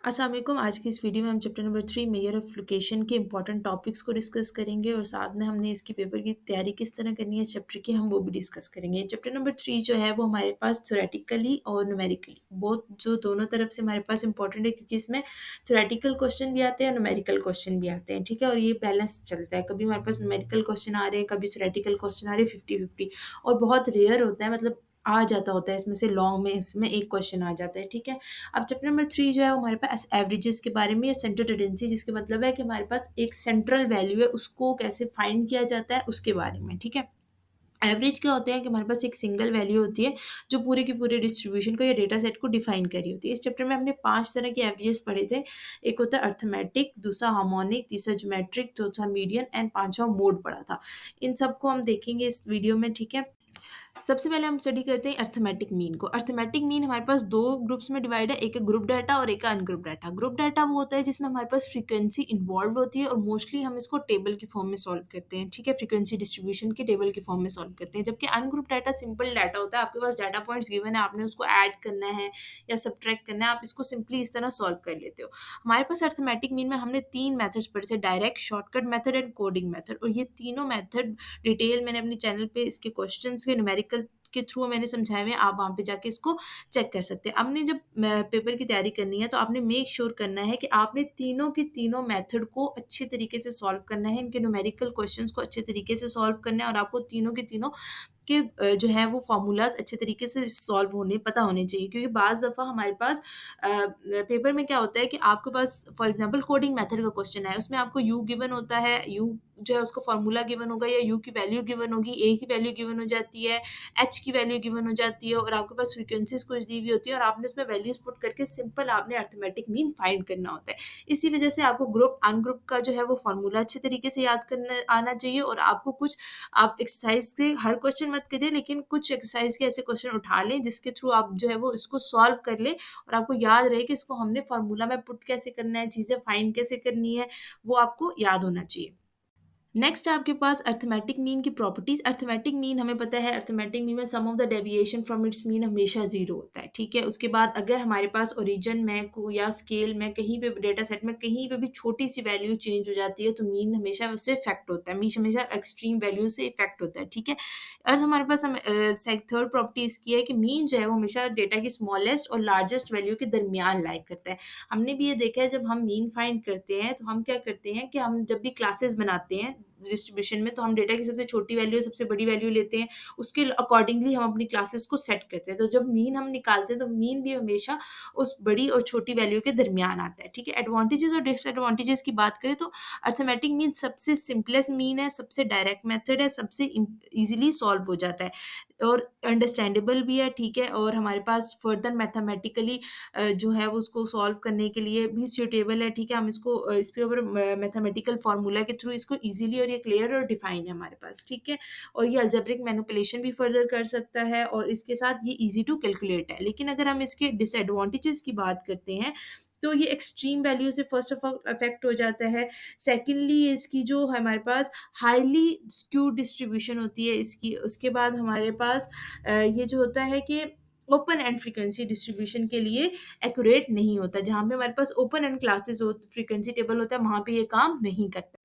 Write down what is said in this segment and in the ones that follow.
अस्सलाम वालेकुम। आज की इस वीडियो में हम chapter number 3 measure of location के इंपॉर्टेंट टॉपिक्स को डिस्कस करेंगे और साथ में हमने इसकी पेपर की तैयारी किस तरह करनी है इस चैप्टर की हम वो भी डिस्कस करेंगे। चैप्टर नंबर 3 जो है वो हमारे पास थ्योरेटिकली और न्यूमेरिकली बहुत जो दोनों तरफ से हमारे पास इंपॉर्टेंट है, क्योंकि इसमें थ्योरेटिकल क्वेश्चन भी आते हैं और न्यूमेरिकल क्वेश्चन भी आते हैं। ठीक है, और ये बैलेंस चलता है, कभी हमारे पास न्यूमेरिकल क्वेश्चन आ रहे हैं, कभी थ्योरेटिकल क्वेश्चन आ रहे हैं, 50-50। और बहुत रेयर होता है, मतलब आ जाता होता है इसमें से लॉन्ग में इसमें एक क्वेश्चन आ जाता है। ठीक है, अब चैप्टर नंबर 3 जो है वो हमारे पास एवरेजेस के बारे में या सेंटर टेंडेंसी, जिसके मतलब है कि हमारे पास एक सेंट्रल वैल्यू है, उसको कैसे फाइंड किया जाता है उसके बारे में। ठीक है, एवरेज क्या होते हैं कि हमारे पास एक सिंगल वैल्यू होती है जो पूरे की पूरे डिस्ट्रीब्यूशन को या डेटा सेट को डिफाइन करी होती है। इस चैप्टर में हमने 5 तरह के एवरेजेस पढ़े थे। एक होता है अर्थमेटिक, दूसरा हार्मोनिक, तीसरा ज्योमेट्रिक, चौथा मीडियन एंड पांचवा मोड पढ़ा था। इन सबको हम देखेंगे इस वीडियो में। ठीक है, सबसे पहले हम स्टडी करते हैं अर्थमेटिक मीन को। अर्थमेटिक मीन हमारे पास दो ग्रुप्स में डिवाइड है, एक है ग्रुप डाटा और एक है अनग्रुप डाटा। ग्रुप डाटा वो होता है जिसमें हमारे पास फ्रीक्वेंसी इन्वॉल्व होती है और मोस्टली हम इसको टेबल की फॉर्म में सॉल्व करते हैं। ठीक है, फ्रीक्वेंसी डिस्ट्रीब्यूशन के टेबल की फॉर्म में सॉल्व करते हैं, जबकि अनग्रुप डाटा सिंपल डाटा होता है। आपके पास डाटा पॉइंट्स गिवन है, आपने उसको ऐड करना है या सब्ट्रैक्ट करना है, आप इसको सिंपली इस तरह सॉल्व कर लेते हो। हमारे पास अर्थमेटिक मीन में हमने 3 मेथड्स पढ़े थे, direct, shortcut method and coding method. और ये तीनों मेथड डिटेल मैंने अपने चैनल पे इसके क्वेश्चंस के न्यूमेरिकल के थ्रू मैंने समझाए हुए हैं, आप वहाँ पे जाके इसको चेक कर सकते हैं। आपने जब पेपर की तैयारी करनी है तो आपने मेक श्योर करना है कि आपने तीनों के तीनों मेथड को अच्छे तरीके से सॉल्व करना है, इनके न्यूमेरिकल क्वेश्चंस को अच्छे तरीके से सॉल्व करना है, और आपको तीनों के तीनों के जो है वो फार्मूलाज अच्छे तरीके से सॉल्व होने पता होने चाहिए। क्योंकि बाज़ दफ़ा हमारे पास पेपर में क्या होता है कि आपके पास फॉर एग्जांपल कोडिंग मेथड का क्वेश्चन है, उसमें आपको यू गिवन होता है, यू जो है उसका फार्मूला गिवन होगा या यू की वैल्यू गिवन होगी, ए की वैल्यू गिवन हो जाती है, एच की वैल्यू गिवन हो जाती है, और आपके पास फ्रीक्वेंसीज कुछ दी हुई होती है और आपने उसमें वैल्यूज पुट करके सिंपल आपने अर्थमेटिक मीन फाइंड करना होता है। इसी वजह से आपको ग्रुप अनग्रुप का जो है वो फार्मूला अच्छे तरीके से याद करना आना चाहिए। और आपको कुछ आप एक्सरसाइज के हर क्वेश्चन मत करिए, लेकिन कुछ एक्सरसाइज के ऐसे क्वेश्चन उठा लें जिसके थ्रू आप जो है वो इसको सॉल्व कर लें और आपको याद रहे कि इसको हमने फार्मूला में पुट कैसे करना है, चीज़ें फाइंड कैसे करनी है, वो आपको याद होना चाहिए। नेक्स्ट है आपके पास अर्थमेटिक मीन की प्रॉपर्टीज। अर्थमेटिक मीन हमें पता है, अर्थमेटिक मीन में sum of the deviation from its mean हमेशा जीरो होता है। ठीक है, उसके बाद अगर हमारे पास ओरिजिन में को या स्केल में कहीं पे डेटा सेट में कहीं पे भी छोटी सी वैल्यू चेंज हो जाती है तो मीन हमेशा उससे इफेक्ट होता है, मीन हमेशा एक्सट्रीम वैल्यू से इफेक्ट होता है। ठीक है, और हमारे पास हम थर्ड प्रॉपर्टी इसकी है कि मीन जो है वो हमेशा डेटा की स्मॉलेस्ट और लार्जेस्ट वैल्यू के दरमियान लाइक करता है। हमने भी ये देखा है, जब हम मीन फाइंड करते हैं तो हम क्या करते हैं कि हम जब भी क्लासेस बनाते हैं डिस्ट्रीब्यूशन में, तो हम डेटा की सबसे छोटी वैल्यू सबसे बड़ी वैल्यू लेते हैं, उसके अकॉर्डिंगली हम अपनी क्लासेस को सेट करते हैं। तो जब मीन हम निकालते हैं तो मीन भी हमेशा उस बड़ी और छोटी वैल्यू के दरमियान आता है। ठीक है, एडवांटेजेस और डिसएडवांटेजेस की बात करें तो अर्थमेटिक मीन सबसे सिंपलेस्ट मीन है, सबसे डायरेक्ट मेथड है, सबसे ईजिली सॉल्व हो जाता है और अंडरस्टैंडेबल भी है। ठीक है, और हमारे पास फर्दर मैथमेटिकली जो है वो उसको सॉल्व करने के लिए भी सूटेबल है। ठीक है, हम इसको इसके ऊपर मैथमेटिकल फार्मूला के थ्रू इसको इजीली, और ये क्लियर और डिफाइन है हमारे पास। ठीक है, और ये अलजेब्रिक मैनिपुलेशन भी फर्दर कर सकता है और इसके साथ ये इजी टू कैलकुलेट है। लेकिन अगर हम इसके डिसएडवांटेजेस की बात करते हैं तो ये एक्सट्रीम वैल्यू से फर्स्ट ऑफ ऑल अफेक्ट हो जाता है। सेकेंडली इसकी जो हमारे पास हाईली स्क्यूड डिस्ट्रीब्यूशन होती है इसकी। उसके बाद हमारे पास ये जो होता है कि ओपन एंड फ्रीक्वेंसी डिस्ट्रीब्यूशन के लिए एक्यूरेट नहीं होता। जहाँ पे हमारे पास ओपन एंड क्लासेस हो, फ्रीक्वेंसी टेबल होता है, वहाँ पे ये काम नहीं करता।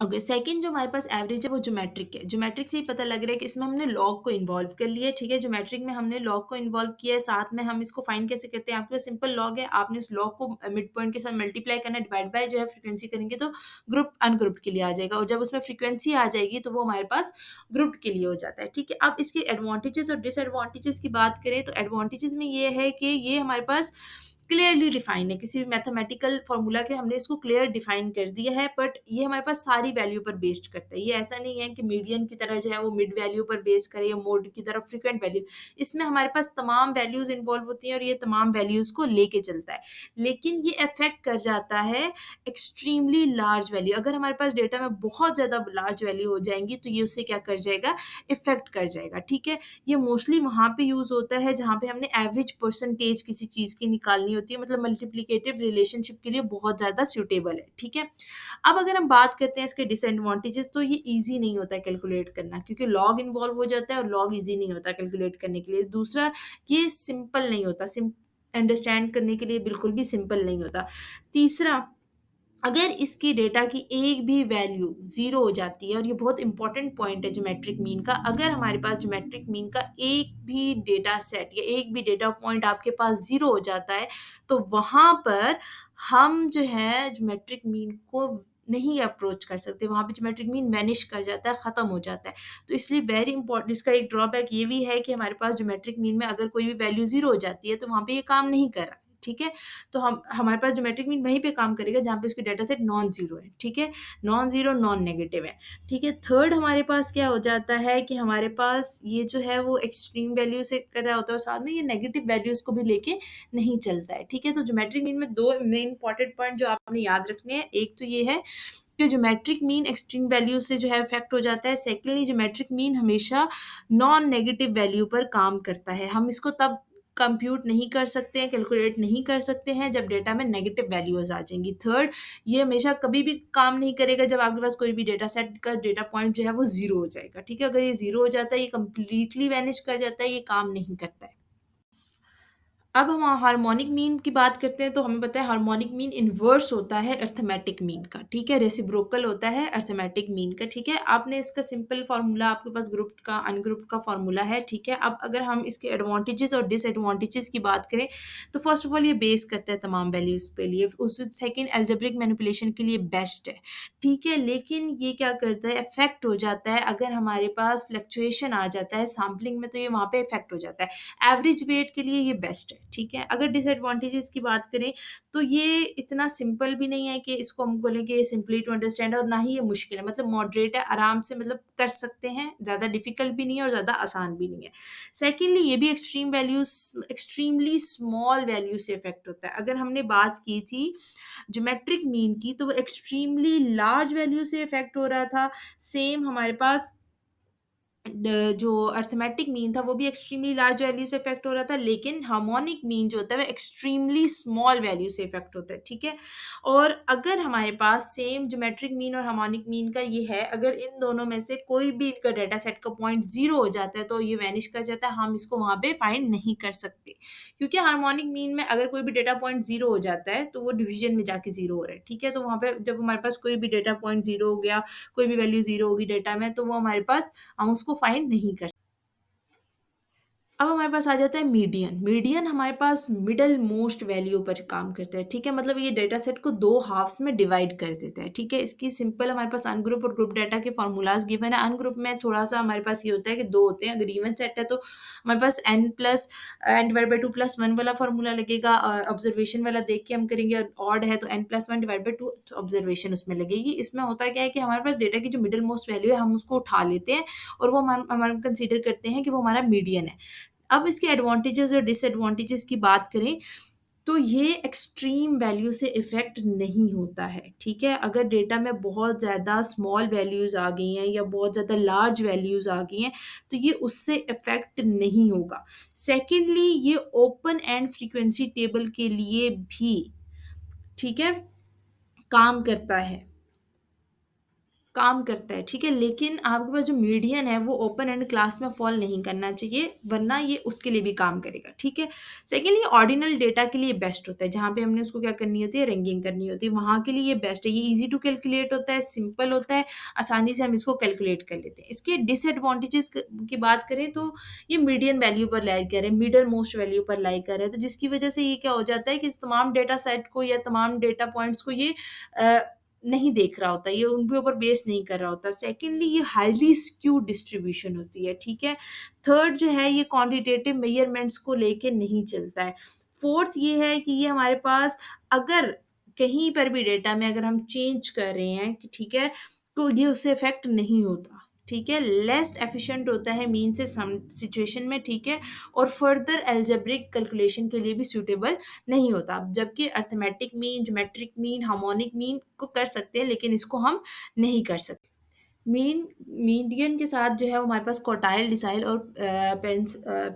ओके, सेकंड जो हमारे पास एवरेज है वो ज्योमेट्रिक है। ज्योमेट्रिक से ही पता लग रहा है कि इसमें हमने लॉग को इन्वॉल्व कर लिया है। ठीक है, ज्योमेट्रिक में हमने लॉग को इन्वॉल्व किया है, साथ में हम इसको फाइंड कैसे करते हैं, आपके पास सिंपल लॉग है, आपने उस लॉग को मिड पॉइंट के साथ मल्टीप्लाई करना है, डिवाइड बाय जो है फ्रीक्वेंसी करेंगे तो ग्रुप अनग्रुप्ड के लिए आ जाएगा, और जब उसमें फ्रीक्वेंसी आ जाएगी तो वो हमारे पास ग्रुप्ड के लिए हो जाता है। ठीक है, अब इसके एडवांटेजेस और डिसएडवांटेजेस की बात करें तो एडवांटेजेस में ये है कि ये हमारे पास क्लियरली डिफाइन है, किसी भी मैथमेटिकल फॉर्मूला के हमने इसको क्लियर डिफाइन कर दिया है, बट ये हमारे पास सारी वैल्यू पर बेस्ड करता है। ये ऐसा नहीं है कि मीडियन की तरह जो है वो मिड वैल्यू पर बेस्ड करे या मोड की तरह फ्रीक्वेंट वैल्यू। इसमें हमारे पास तमाम वैल्यूज इन्वॉल्व होती हैं और ये तमाम वैल्यूज को लेके चलता है। लेकिन ये अफेक्ट कर जाता है एक्सट्रीमली लार्ज वैल्यू। अगर हमारे पास डेटा में बहुत ज़्यादा लार्ज वैल्यू हो जाएंगी तो ये उससे क्या कर जाएगा, इफेक्ट कर जाएगा। ठीक है, ये मोस्टली वहाँ पे यूज़ होता है जहाँ पे हमने एवरेज परसेंटेज किसी चीज़ की निकालनी होती है, मतलब मल्टीप्लिकेटिव रिलेशनशिप के लिए बहुत ज़्यादा सूटेबल है। ठीक है, अब अगर हम बात करते हैं इसके डिसएडवांटेजेस तो ये ईजी नहीं होता है कैलकुलेट करना, क्योंकि लॉग इन्वॉल्व हो जाता है और लॉग ईजी नहीं होता कैलकुलेट करने के लिए। दूसरा, ये सिंपल नहीं होता, अंडरस्टैंड करने के लिए बिल्कुल भी सिंपल नहीं होता। तीसरा, अगर इसकी डेटा की एक भी वैल्यू ज़ीरो हो जाती है, और ये बहुत इंपॉर्टेंट पॉइंट है ज्योमेट्रिक मीन का, अगर हमारे पास ज्योमेट्रिक मीन का एक भी डेटा सेट या एक भी डेटा पॉइंट आपके पास ज़ीरो हो जाता है, तो वहाँ पर हम जो है ज्योमेट्रिक मीन को नहीं अप्रोच कर सकते, वहाँ पे ज्योमेट्रिक मीन वैनिश कर जाता है, ख़त्म हो जाता है। तो इसलिए वेरी इंपॉर्टेंट, इसका एक ड्रॉबैक ये भी है कि हमारे पास ज्योमेट्रिक मीन में अगर कोई भी वैल्यू ज़ीरो हो जाती है, तो वहाँ पे ये काम नहीं कर रहा है, ठीक है? तो हम हमारे पास ज्योमेट्रिक मीन वहीं पे काम करेगा जहाँ पे उसकी डाटा सेट नॉन ज़ीरो है, ठीक है? नॉन ज़ीरो, नॉन नेगेटिव है, ठीक है? थर्ड, हमारे पास क्या हो जाता है कि हमारे पास ये जो है वो एक्सट्रीम वैल्यू से कर रहा होता है, और साथ में ये नेगेटिव वैल्यूज़ को भी लेके नहीं चलता है, ठीक है? तो ज्योमेट्रिक मीन में 2 मेन इंपॉर्टेंट पॉइंट जो आपने याद रखने हैं, एक तो ये है कि ज्योमेट्रिक मीन एक्सट्रीम वैल्यू से जो है अफ़ेक्ट हो जाता है। सेकेंडली, ज्योमेट्रिक मीन हमेशा नॉन नेगेटिव वैल्यू पर काम करता है। हम इसको तब कंप्यूट नहीं कर सकते हैं, कैलकुलेट नहीं कर सकते हैं जब डेटा में नेगेटिव वैल्यूज़ आ जाएँगी। थर्ड, ये हमेशा कभी भी काम नहीं करेगा जब आपके पास कोई भी डेटा सेट का डेटा पॉइंट जो है वो ज़ीरो हो जाएगा, ठीक है? अगर ये ज़ीरो हो जाता है, ये कंप्लीटली वैनिश कर जाता है, ये काम नहीं करता है। अब हम हार्मोनिक मीन की बात करते हैं, तो हमें पता है हार्मोनिक मीन इन्वर्स होता है अर्थमेटिक मीन का, ठीक है? रेसिप्रोकल होता है अर्थमेटिक मीन का, ठीक है? आपने इसका सिंपल फार्मूला आपके पास ग्रुप्ड का अनग्रुप्ड का फार्मूला है, ठीक है? अब अगर हम इसके एडवांटेजेस और डिसएडवांटेजेस की बात करें, तो फर्स्ट ऑफ ऑल ये बेस करता है तमाम वैल्यूज़ पे लिए, उस सेकंड अलजेब्रिक मैनिपुलेशन के लिए बेस्ट है, ठीक है? लेकिन ये क्या करता है, इफेक्ट हो जाता है अगर हमारे पास फ्लक्चुएशन आ जाता है सैम्पलिंग में, तो ये वहाँ पे इफेक्ट हो जाता है। एवरेज वेट के लिए ये बेस्ट है, ठीक है? अगर डिसएडवांटेजेस की बात करें, तो ये इतना सिंपल भी नहीं है कि इसको हम बोलें कि सिंपली टू अंडरस्टैंड, और ना ही ये मुश्किल है, मतलब मॉडरेट है, आराम से मतलब कर सकते हैं, ज़्यादा डिफिकल्ट भी नहीं है और ज़्यादा आसान भी नहीं है। सेकेंडली, ये भी extreme values, extremely small value से इफेक्ट होता है। अगर हमने बात की थी ज्योमेट्रिक मीन की, तो वो एक्सट्रीमली लार्ज वैल्यू से इफेक्ट हो रहा था। सेम हमारे पास जो अर्थमेटिक मीन था वो भी एक्सट्रीमली लार्ज वैल्यू से इफेक्ट हो रहा था, लेकिन हार्मोनिक मीन जो होता है वो एक्सट्रीमली स्मॉल वैल्यू से इफेक्ट होता है, ठीक है? और अगर हमारे पास सेम ज्योमेट्रिक मीन और हार्मोनिक मीन का ये है, अगर इन दोनों में से कोई भी इनका डाटा सेट का पॉइंट ज़ीरो हो जाता है, तो ये वैनिश कर जाता है, हम इसको वहाँ पे फाइंड नहीं कर सकते, क्योंकि हार्मोनिक मीन में अगर कोई भी डेटा पॉइंट ज़ीरो हो जाता है, तो वो डिवीजन में जाके ज़ीरो हो रहा है, ठीक है? तो वहाँ पे जब हमारे पास कोई भी डेटा पॉइंट ज़ीरो हो गया, कोई भी वैल्यू ज़ीरो होगी डेटा में, तो वो हमारे पास, हम उसको फाइंड नहीं कर। अब हमारे पास आ जाता है मीडियन। मीडियन हमारे पास मिडल मोस्ट वैल्यू पर काम करता है, ठीक है? मतलब ये डेटा सेट को 2 हाफ्स में डिवाइड कर देता है, ठीक है? इसकी सिंपल हमारे पास अनग्रुप और ग्रुप डाटा के फार्मूलाज़ गिवन है। अनग्रुप में थोड़ा-सा हमारे पास ये होता है कि 2 होते हैं, अगर इवन सेट है तो हमारे पास n डिवाइड बाय 2 प्लस 1 वाला फार्मूला लगेगा, ऑब्जर्वेशन वाला देख के हम करेंगे, और ऑड है तो n plus 1 divide by 2 observation उसमें लगेगी। इसमें होता क्या है कि हमारे पास डेटा की जो मिडल मोस्ट वैल्यू है, हम उसको उठा लेते हैं और वो हमारा कंसीडर करते हैं कि वो हमारा मीडियन है। अब इसके एडवांटेजेस और डिसएडवांटेजेस की बात करें, तो ये एक्सट्रीम वैल्यू से इफ़ेक्ट नहीं होता है, ठीक है? अगर डेटा में बहुत ज़्यादा स्मॉल वैल्यूज़ आ गई हैं या बहुत ज़्यादा लार्ज वैल्यूज़ आ गई हैं, तो ये उससे इफ़ेक्ट नहीं होगा। सेकेंडली, ये ओपन एंड फ्रीक्वेंसी टेबल के लिए भी, ठीक है, काम करता है। काम करता है, ठीक है? लेकिन आपके पास जो मीडियन है वो ओपन एंड क्लास में फ़ॉल नहीं करना चाहिए, वरना ये उसके लिए भी काम करेगा, ठीक है? सेकेंडली, ऑर्डिनल डेटा के लिए बेस्ट होता है, जहाँ पे हमने उसको क्या करनी होती है, रैंकिंग करनी होती है, वहाँ के लिए ये बेस्ट है। ये ईज़ी टू कैलकुलेट होता है, सिंपल होता है, आसानी से हम इसको कैलकुलेट कर लेते हैं। इसके डिसएडवांटेजेस की बात करें, तो ये मीडियन वैल्यू पर लाई कर रहे हैं, मिडल मोस्ट वैल्यू पर लाई कर रहे हैं, तो जिसकी वजह से ये क्या हो जाता है कि इस तमाम डेटा सेट को या तमाम डेटा पॉइंट्स को ये अ, नहीं देख रहा होता, ये उनके ऊपर बेस नहीं कर रहा होता। सेकेंडली, ये हाईली स्क्यूड डिस्ट्रीब्यूशन होती है, ठीक है? थर्ड जो है, ये क्वांटिटेटिव मेजरमेंट्स को लेके नहीं चलता है। फोर्थ ये है कि ये हमारे पास, अगर कहीं पर भी डेटा में अगर हम चेंज कर रहे हैं कि ठीक है, तो ये उससे इफ़ेक्ट नहीं होता, ठीक है? लेस एफिशिएंट होता है मीन से सम सिचुएशन में, ठीक है? और फर्दर अलजेब्रिक कैलकुलेशन के लिए भी सूटेबल नहीं होता। जबकि arithmetic mean, geometric mean, harmonic mean को कर सकते हैं, लेकिन इसको हम नहीं कर सकते। मीडियन के साथ जो है वो हमारे पास क्वार्टाइल, डिसाइल और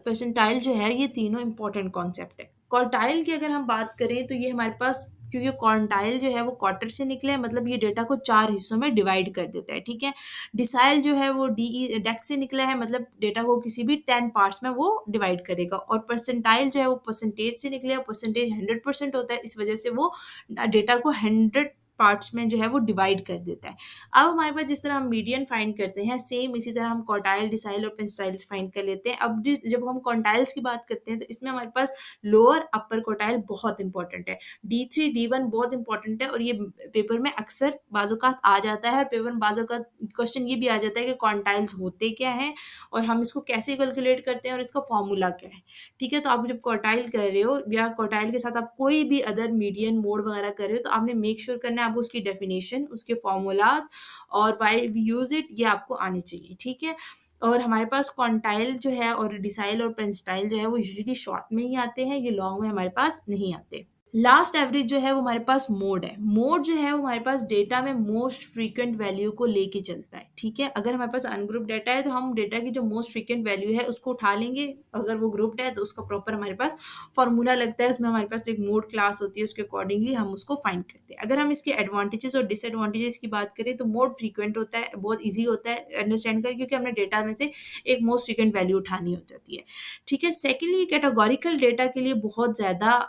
परसेंटाइल जो है, ये तीनों इंपॉर्टेंट कॉन्सेप्ट है। क्वार्टाइल की अगर हम बात करें, तो ये हमारे पास क्योंकि क्वांटाइल जो है वो क्वार्टर से निकले हैं, मतलब ये डेटा को 4 हिस्सों में डिवाइड कर देता है, ठीक है। डिसाइल जो है वो डेक से निकला है, मतलब डेटा को किसी भी 10 पार्ट्स में वो डिवाइड करेगा। और परसेंटाइल जो है वो परसेंटेज से निकले, परसेंटेज 100% होता है, इस वजह से वो डेटा को 100 पार्ट्स में जो है वो डिवाइड कर देता है। अब हमारे पास जिस तरह हम मीडियन फाइंड करते हैं, सेम इसी तरह हम क्वार्टाइल, डिसाइल और पेंटाइल्स फाइंड कर लेते हैं। अब जब हम क्वांटाइल्स की बात करते हैं तो इसमें हमारे पास लोअर अपर क्वार्टाइल बहुत इंपॉर्टेंट है, D3 D1 बहुत इंपॉर्टेंट है, और ये पेपर में अक्सर बाज़-औक़ात आ जाता है, और पेपर में बाज़-औक़ात क्वेश्चन ये भी आ जाता है कि क्वांटाइल्स होते क्या हैं और हम इसको कैसे कैलकुलेट करते हैं और इसका फॉर्मूला क्या है, ठीक है। तो आप जब क्वार्टाइल कर रहे हो या क्वार्टाइल के साथ आप कोई भी अदर मीडियन मोड वगैरह कर रहे हो, तो आपने मेक श्योर करना है आपको उसकी डेफिनेशन, उसके फॉर्मूलाज और व्हाई वी यूज़ इट, ये आपको आने चाहिए, ठीक है। और हमारे पास क्वांटाइल जो है और डिसाइल और पेंटाइल जो है वो यूजुअली शॉर्ट में ही आते हैं, ये लॉन्ग में हमारे पास नहीं आते। लास्ट एवरेज जो है वो हमारे पास मोड है। मोड जो है वो हमारे पास डेटा में मोस्ट फ्रीक्वेंट वैल्यू को लेके चलता है, ठीक है। अगर हमारे पास अनग्रुप डेटा है तो हम डेटा की जो मोस्ट फ्रीक्वेंट वैल्यू है उसको उठा लेंगे, अगर वो ग्रुप्ड है तो उसका प्रॉपर हमारे पास फॉर्मूला लगता है, उसमें हमारे पास एक मोड क्लास होती है, उसके अकॉर्डिंगली हम उसको फाइंड करते हैं। अगर हम इसके एडवांटेजेस और डिसएडवांटेजेस की बात करें तो मोड फ्रीक्वेंट होता है, बहुत ईजी होता है अंडरस्टैंड कर, क्योंकि हमने डेटा में से एक मोस्ट फ्रीक्वेंट वैल्यू उठानी हो जाती है, ठीक है। सेकेंडली कैटेगोरिकल डेटा के लिए बहुत ज़्यादा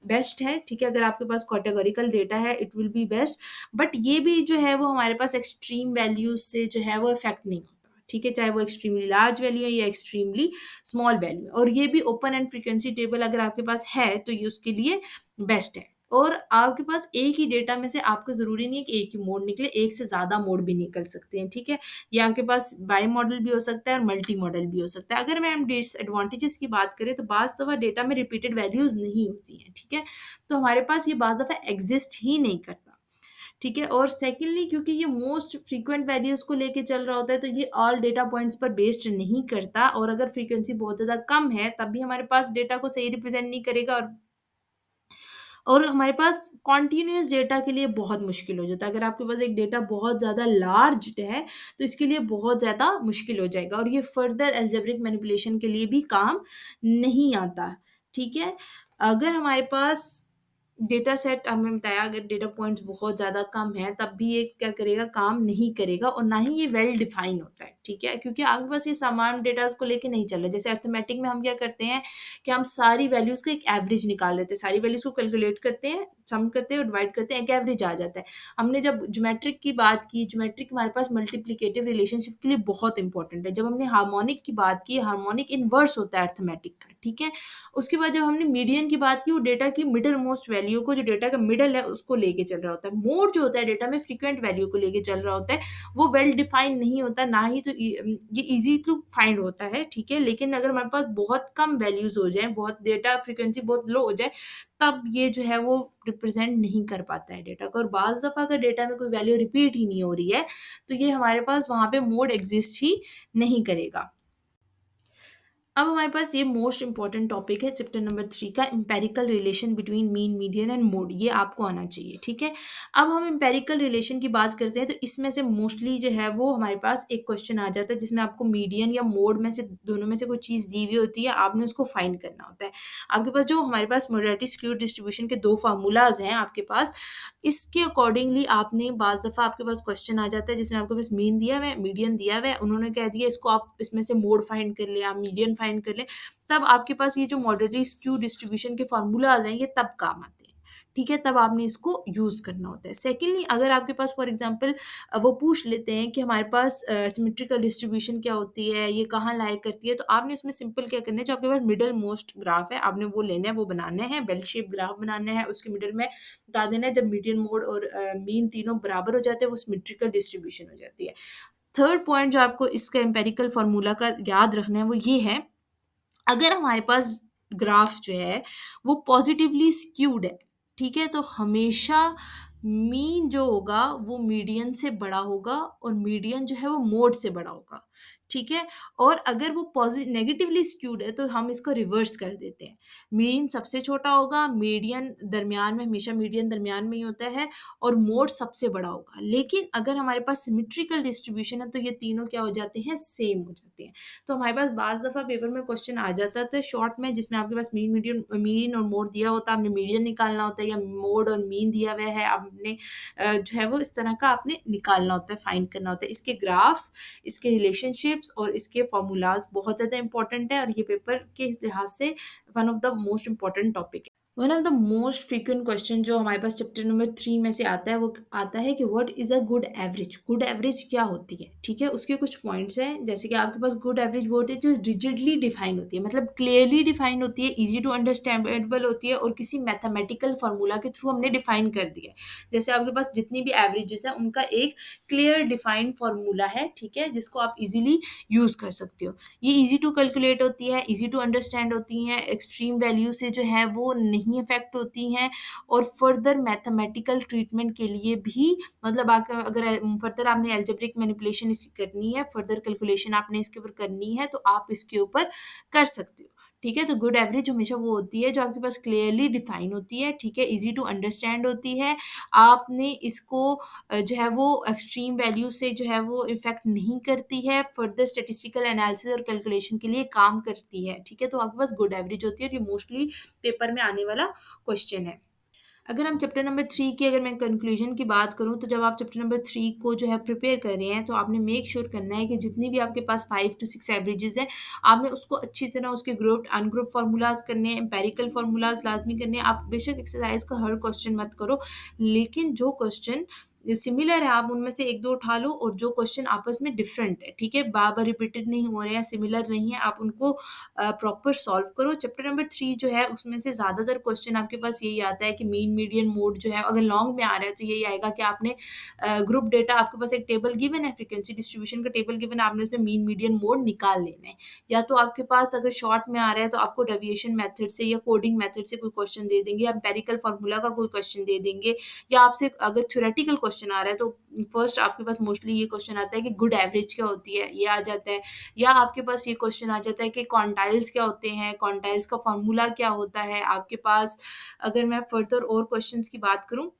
बेस्ट है, ठीक है। अगर आपके पास कैटेगोरिकल डेटा है it will be best, but ये भी जो है वो हमारे पास एक्सट्रीम वैल्यूज से जो है वो इफेक्ट नहीं होता, ठीक है, चाहे वो एक्सट्रीमली लार्ज वैल्यू है या एक्सट्रीमली स्मॉल वैल्यू है। और ये भी ओपन एंड फ्रीक्वेंसी टेबल अगर आपके पास है तो ये उसके लिए बेस्ट है। और आपके पास एक ही डेटा में से आपको ज़रूरी नहीं है कि एक ही मोड निकले, एक से ज़्यादा मोड भी निकल सकते हैं, ठीक है। या आपके पास बाई मॉडल भी हो सकता है और मल्टी मॉडल भी हो सकता है। अगर मैं हम डिसएडवांटेजेस की बात करें तो बाज़ दफ़ा डेटा में रिपीटेड वैल्यूज़ नहीं होती हैं, ठीक है। तो हमारे पास ये बाज़ दफ़ा एग्ज़िस्ट ही नहीं करता, ठीक है। और सेकंडली क्योंकि ये मोस्ट फ्रीक्वेंट वैल्यूज़ को लेके चल रहा होता है तो ये ऑल डेटा पॉइंट्स पर बेस्ड नहीं करता, और अगर फ्रीक्वेंसी बहुत ज़्यादा कम है तब भी हमारे पास डेटा को सही रिप्रेज़ेंट नहीं करेगा, और हमारे पास कॉन्टिन्यूअस डेटा के लिए बहुत मुश्किल हो जाता है। अगर आपके पास एक डेटा बहुत ज़्यादा लार्ज है, तो इसके लिए बहुत ज़्यादा मुश्किल हो जाएगा, और ये फर्दर अलजेब्रिक मैनिपुलेशन के लिए भी काम नहीं आता, ठीक है। अगर हमारे पास डेटा सेट हमें बताया, अगर डेटा पॉइंट्स बहुत ज़्यादा कम है तब भी ये क्या करेगा, काम नहीं करेगा, और ना ही ये वेल डिफाइन होता है, ठीक है। क्योंकि आपके पास ये समान डेटाज़ को लेके नहीं चल रहा है। जैसे अरिथमेटिक में हम क्या करते हैं कि हम सारी वैल्यूज़ का एक एवरेज निकाल लेते हैं, सारी वैल्यूज़ को कैलकुलेट करते हैं, सम करते हैं और डिवाइड करते हैं, एक एवरेज आ जाता है। हमने जब ज्योमेट्रिक की बात की, ज्योमेट्रिक हमारे पास मल्टीप्लिकेटिव रिलेशनशिप के लिए बहुत इंपॉर्टेंट है। जब हमने हार्मोनिक की बात की, हार्मोनिक इनवर्स होता है अरिथमेटिक का, ठीक है। उसके बाद जब हमने मीडियन की बात की, वो डेटा की मिडल मोस्ट वैल्यू को, जो डेटा का मिडल है उसको लेके चल रहा होता है। मोड जो होता है डेटा में फ्रीक्वेंट वैल्यू को लेके चल रहा होता है, वो वेल डिफाइंड नहीं होता, ना ही तो ये ईजी टू फाइंड होता है, ठीक है। लेकिन अगर हमारे पास बहुत कम वैल्यूज हो जाए, बहुत डेटा फ्रीक्वेंसी बहुत लो हो जाए, तब ये जो है वो रिप्रेजेंट नहीं कर पाता है डेटा को। और बाज़ दफ़ा अगर डेटा में कोई वैल्यू रिपीट ही नहीं हो रही है, तो ये हमारे पास वहाँ पे मोड एग्जिस्ट ही नहीं करेगा। अब हमारे पास ये मोस्ट इंपॉर्टेंट टॉपिक है चैप्टर नंबर 3 का, empirical relation between mean, median and mode, ये आपको आना चाहिए, ठीक है। अब हम एम्पेरिकल रिलेशन की बात करते हैं तो इसमें से मोस्टली जो है वो हमारे पास एक क्वेश्चन आ जाता है जिसमें आपको मीडियन या मोड में से, दोनों में से कोई चीज़ दी हुई होती है, आपने उसको फाइंड करना होता है। आपके पास जो हमारे पास मोडालिटी स्क्यूड डिस्ट्रीब्यूशन के 2 फार्मूलाज हैं आपके पास, इसके अकॉर्डिंगली आपने बाज़ दफ़ा आपके पास क्वेश्चन आ जाता है जिसमें आपके पास मीन दिया हुआ है, मीडियन दिया हुआ है, उन्होंने कह दिया इसको आप इसमें से मोड फाइंड कर लें, आप मीडियन फाइंड कर लें, तब आपके पास ये जो मॉडरेटली स्क्यू डिस्ट्रीब्यूशन के फार्मूलाज हैं ये तब काम आते हैं, ठीक है। तब आपने इसको यूज़ करना होता है। सेकेंडली अगर आपके पास फॉर एग्जांपल वो पूछ लेते हैं कि हमारे पास सिमेट्रिकल डिस्ट्रीब्यूशन क्या होती है, ये कहाँ लाया करती है, तो आपने इसमें सिंपल क्या करना है, जो आपके पास मिडल मोस्ट ग्राफ है आपने वो लेना है, वो बनाना है, बेल शेप ग्राफ बनाना है, उसके मिडल में बता देना है जब मीडियन मोड और मीन तीनों बराबर हो जाते हैं वो सिमेट्रिकल डिस्ट्रीब्यूशन हो जाती है। थर्ड पॉइंट जो आपको इसका एम्पेरिकल फार्मूला का याद रखना है वो ये है, अगर हमारे पास ग्राफ जो है वो पॉजिटिवली स्क्यूड है, ठीक है, तो हमेशा मीन जो होगा वो मीडियन से बड़ा होगा और मीडियन जो है वो मोड से बड़ा होगा, ठीक है? और अगर वो नेगेटिवली स्क्यूड है तो हम इसको रिवर्स कर देते हैं। मीन सबसे छोटा होगा, मीडियन दरमियान में, हमेशा मीडियन दरमियान में ही होता है, और मोड सबसे बड़ा होगा। लेकिन अगर हमारे पास सिमेट्रिकल डिस्ट्रीब्यूशन है तो ये तीनों क्या हो जाते हैं, सेम हो जाते हैं। तो हमारे पास बाज़ दफ़ा पेपर में क्वेश्चन आ जाता था शॉर्ट में, जिसमें आपके पास मीन और मोड दिया होता है, आपने मीडियन निकालना होता है, या मोड और मीन दिया हुआ है, आपने जो है वो इस तरह का आपने निकालना होता है, फाइंड करना होता है। इसके ग्राफ्स, इसके रिलेशनशिप्स और इसके फार्मूलाज बहुत ज़्यादा इंपॉर्टेंट है, और ये पेपर के लिहाज से one of the most important topic है। One of the most frequent question जो हमारे पास चैप्टर नंबर 3 में से आता है, वो आता है कि what is a good average? Good average क्या होती है? ठीक है? उसके कुछ पॉइंट्स हैं, जैसे कि आपके पास गुड एवरेज वो होती है जो रिजिडली डिफाइन होती है, मतलब क्लियरली डिफाइन होती है, ईज़ी टू अंडरस्टैंडेबल होती है, और किसी मैथमेटिकल फार्मूला के थ्रू हमने डिफाइन कर दिया है। जैसे आपके पास जितनी भी एवरेजेस हैं, उनका एक क्लियर डिफाइंड फार्मूला है, ठीक है? जिसको आप ईज़िली यूज़ कर सकते हो। ये ईज़ी टू कैलकुलेट होती है, ईज़ी टू अंडरस्टैंड होती हैं, एक्सट्रीम वैल्यू से जो है वो नहीं अफेक्ट होती हैं, और फर्दर मैथमेटिकल ट्रीटमेंट के लिए भी, मतलब अगर फर्दर आपने अलजेब्रिक मैनिपुलेशन इसकी करनी है, फर्दर कैलकुलेशन आपने इसके ऊपर करनी है, तो आप इसके ऊपर कर सकते हो। ठीक है? तो गुड एवरेज हमेशा वो होती है जो आपके पास क्लियरली डिफाइन होती है, ठीक है? ईज़ी टू अंडरस्टैंड होती है। आपने इसको जो है वो एक्सट्रीम वैल्यू से जो है वो इफ़ेक्ट नहीं करती है, फर्दर स्टैटिस्टिकल एनालिसिस और कैलकुलेशन के लिए काम करती है, ठीक है? तो आपके पास गुड एवरेज होती है, और ये मोस्टली पेपर में आने वाला क्वेश्चन है। अगर हम चैप्टर नंबर 3 की, अगर मैं कंक्लूजन की बात करूँ, तो जब आप चैप्टर नंबर 3 को जो है प्रिपेयर कर रहे हैं, तो आपने मेक श्योर करना है कि जितनी भी आपके पास 5 टू 6 एवरेजेस हैं, आपने उसको अच्छी तरह उसके ग्रुप अनग्रुप फार्मूलाज़ करने हैं, एम्पिरिकल फार्मूलाज़ लाज़मी करने हैं। आप बेशक एक्सरसाइज़ का हर क्वेश्चन मत करो, लेकिन जो क्वेश्चन सिमिलर है, आप उनमें से 1-2 उठा लो, और जो क्वेश्चन आपस में डिफरेंट है, ठीक है? बार-बार रिपीटेड नहीं हो रहे हैं, सिमिलर नहीं है, आप उनको प्रॉपर सॉल्व करो। चैप्टर नंबर 3 जो है, उसमें से ज़्यादातर क्वेश्चन आपके पास यही आता है कि मीन, मीडियन, मोड जो है, अगर लॉन्ग में आ रहा है तो यही आएगा कि आपने ग्रुप डेटा, आपके पास एक टेबल गिवन है, फ्रीक्वेंसी डिस्ट्रीब्यूशन का टेबल गिवन है, आपने उसमें मीन, मीडियन, मोड निकाल लेना है। या तो आपके पास अगर शॉर्ट में आ रहा है तो आपको डेविएशन मेथड से या कोडिंग मेथड से कोई क्वेश्चन दे देंगे, या एम्पिरिकल फार्मूला का कोई क्वेश्चन दे देंगे, या आपसे अगर थ्योरेटिकल क्वेश्चन आ रहा है तो फर्स्ट आपके पास मोस्टली ये क्वेश्चन आता है कि गुड एवरेज क्या होती है, ये आ जाता है। या आपके पास ये क्वेश्चन आ जाता है कि क्वांटाइल्स क्या होते हैं, क्वांटाइल्स का फार्मूला क्या होता है आपके पास। अगर मैं फर्दर और क्वेश्चंस की बात करूँ,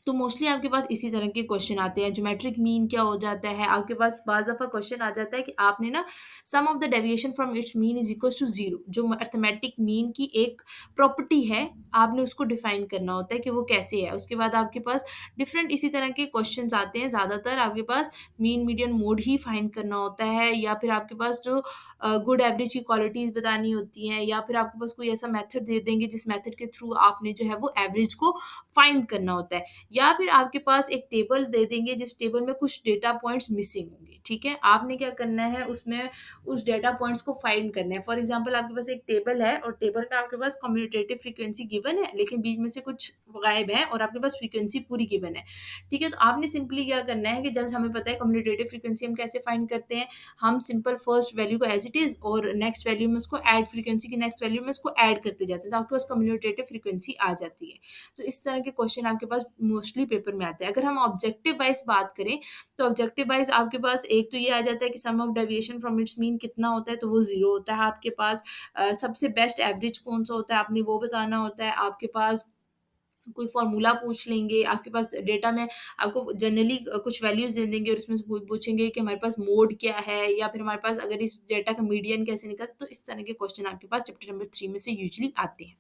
तो मोस्टली आपके पास इसी तरह के क्वेश्चन आते हैं। ज्योमेट्रिक मीन क्या हो जाता है, आपके पास बाज़ दफ़ा क्वेश्चन आ जाता है कि आपने ना sum of the deviation from its mean is equals to 0, जो अरिथमेटिक मीन की एक प्रॉपर्टी है, आपने उसको डिफाइन करना होता है कि वो कैसे है। उसके बाद आपके पास डिफरेंट इसी तरह के क्वेश्चंस आते हैं। ज़्यादातर आपके पास मीन, मीडियन, मोड ही फाइंड करना होता है, या फिर आपके पास जो गुड एवरेज की क्वालिटीज़ बतानी होती हैं, या फिर आपके पास कोई ऐसा मेथड दे देंगे जिस मेथड के थ्रू आपने जो है वो एवरेज को फाइंड करना होता है। या फिर आपके पास एक टेबल दे देंगे जिस टेबल में कुछ डेटा पॉइंट्स मिसिंग होंगे, ठीक है? आपने क्या करना है, उसमें उस डेटा पॉइंट्स को फाइंड करना है। फॉर एग्ज़ाम्पल आपके पास एक टेबल है, और टेबल में आपके पास कम्यूटेटिव फ्रीक्वेंसी गिवन है, लेकिन बीच में से कुछ गायब है, और आपके पास फ्रीक्वेंसी पूरी गिवन है, ठीक है? तो आपने सिंपली क्या करना है कि जब हमें पता है कम्यूटेटिव फ्रीक्वेंसी हम कैसे फाइंड करते हैं, हम सिंपल फर्स्ट वैल्यू को एज़ इट इज़, और नेक्स्ट वैल्यू में उसको ऐड, फ्रीक्वेंसी की नेक्स्ट वैल्यू में उसको ऐड करते जाते हैं, तो आपके पास कम्यूटेटिव फ्रीक्वेंसी आ जाती है। तो इस तरह के क्वेश्चन आपके पास मोस्टली पेपर में आते हैं। अगर हम ऑब्जेक्टिव वाइज़ बात करें, तो ऑब्जेक्टिव वाइज़ आपके पास एक तो ये आ जाता है कि sum of deviation from its mean कितना होता है, तो वो 0 होता है आपके पास। सबसे बेस्ट एवरेज कौन-सा होता है, आपने वो बताना होता है। आपके पास कोई फ़ॉर्मूला पूछ लेंगे, आपके पास डेटा में आपको जनरली कुछ वैल्यूज़ दे देंगे, और उसमें से पूछेंगे कि हमारे पास मोड क्या है, या फिर हमारे पास अगर इस डेटा का मीडियन कैसे निकालें, तो इस तरह के क्वेश्चन आपके पास चैप्टर नंबर 3 में से यूजुअली आते हैं।